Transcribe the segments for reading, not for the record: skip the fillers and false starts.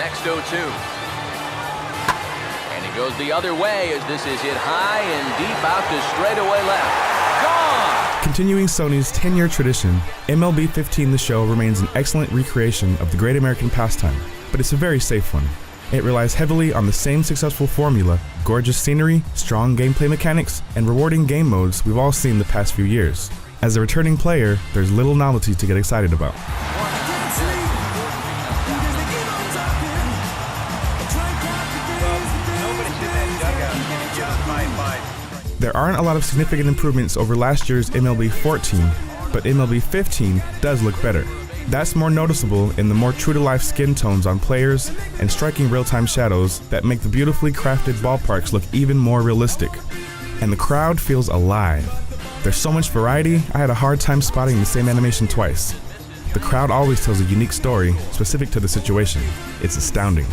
next 0-2. And he goes the other way as this is hit high and deep out to straightaway left. Gone! Continuing Sony's 10-year tradition, MLB 15 The Show remains an excellent recreation of the great American pastime, but it's a very safe one. It relies heavily on the same successful formula, gorgeous scenery, strong gameplay mechanics, and rewarding game modes we've all seen the past few years. As a returning player, there's little novelty to get excited about. There aren't a lot of significant improvements over last year's MLB 14, but MLB 15 does look better. That's more noticeable in the more true-to-life skin tones on players and striking real-time shadows that make the beautifully crafted ballparks look even more realistic. And the crowd feels alive. There's so much variety, I had a hard time spotting the same animation twice. The crowd always tells a unique story specific to the situation. It's astounding.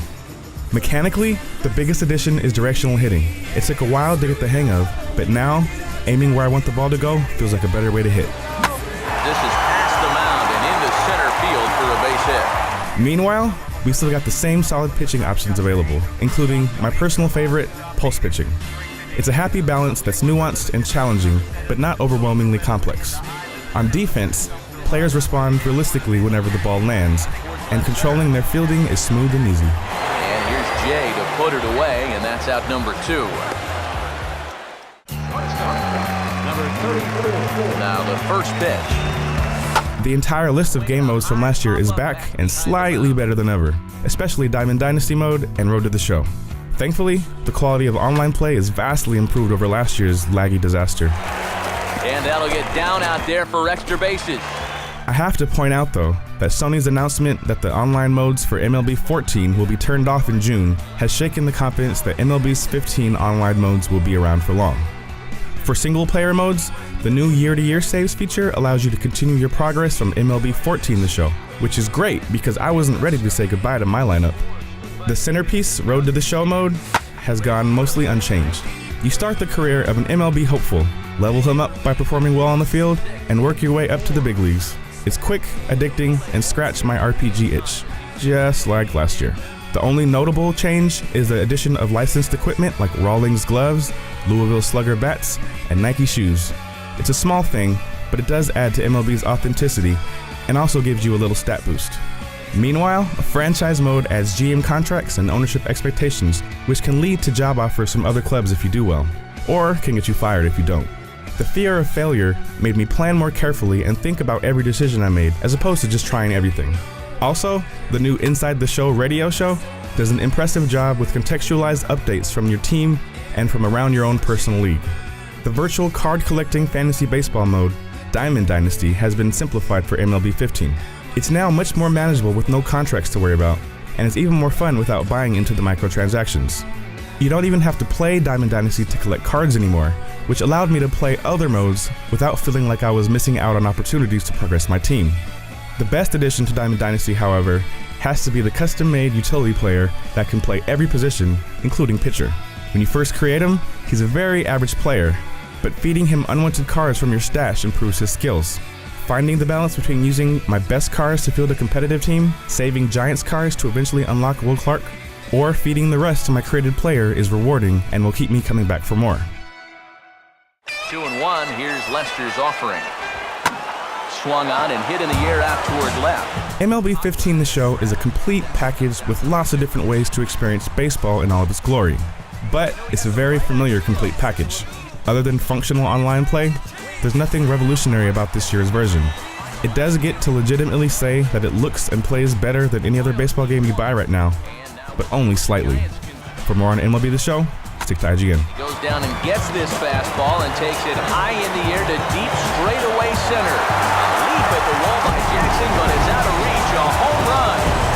Mechanically, the biggest addition is directional hitting. It took a while to get the hang of, but now, aiming where I want the ball to go feels like a better way to hit. This is past the mound and into center field for a base hit. Meanwhile, we still got the same solid pitching options available, including my personal favorite, pulse pitching. It's a happy balance that's nuanced and challenging, but not overwhelmingly complex. On defense, players respond realistically whenever the ball lands, and controlling their fielding is smooth and easy. And here's Jay to put it away, and that's out number 2. Now the first pitch. The entire list of game modes from last year is back and slightly better than ever, especially Diamond Dynasty mode and Road to the Show. Thankfully, the quality of online play is vastly improved over last year's laggy disaster. And that'll get down out there for extra bases. I have to point out, though, that Sony's announcement that the online modes for MLB 14 will be turned off in June has shaken the confidence that MLB's 15 online modes will be around for long. For single-player modes, the new year-to-year saves feature allows you to continue your progress from MLB 14 The Show, which is great because I wasn't ready to say goodbye to my lineup. The centerpiece, Road to the Show mode, has gone mostly unchanged. You start the career of an MLB hopeful, level him up by performing well on the field, and work your way up to the big leagues. It's quick, addicting, and scratch my RPG itch, just like last year. The only notable change is the addition of licensed equipment like Rawlings gloves, Louisville Slugger bats, and Nike shoes. It's a small thing, but it does add to MLB's authenticity and also gives you a little stat boost. Meanwhile, a franchise mode adds GM contracts and ownership expectations, which can lead to job offers from other clubs if you do well, or can get you fired if you don't. The fear of failure made me plan more carefully and think about every decision I made, as opposed to just trying everything. Also, the new Inside the Show radio show does an impressive job with contextualized updates from your team and from around your own personal league. The virtual card-collecting fantasy baseball mode, Diamond Dynasty, has been simplified for MLB 15. It's now much more manageable with no contracts to worry about, and it's even more fun without buying into the microtransactions. You don't even have to play Diamond Dynasty to collect cards anymore, which allowed me to play other modes without feeling like I was missing out on opportunities to progress my team. The best addition to Diamond Dynasty, however, has to be the custom-made utility player that can play every position, including pitcher. When you first create him, he's a very average player, but feeding him unwanted cards from your stash improves his skills. Finding the balance between using my best cards to field a competitive team, saving Giants cards to eventually unlock Will Clark, or feeding the rest to my created player is rewarding and will keep me coming back for more. 2-1, here's Lester's offering. Swung on and hit in the air out toward left. MLB 15 The Show is a complete package with lots of different ways to experience baseball in all of its glory. But it's a very familiar complete package. Other than functional online play, there's nothing revolutionary about this year's version. It does get to legitimately say that it looks and plays better than any other baseball game you buy right now, but only slightly. For more on MLB The Show, stick to IGN. Goes down and gets this fastball and takes it high in the air to deep straightaway center. A leap at the wall by Jackson, but it's out of reach, a home run.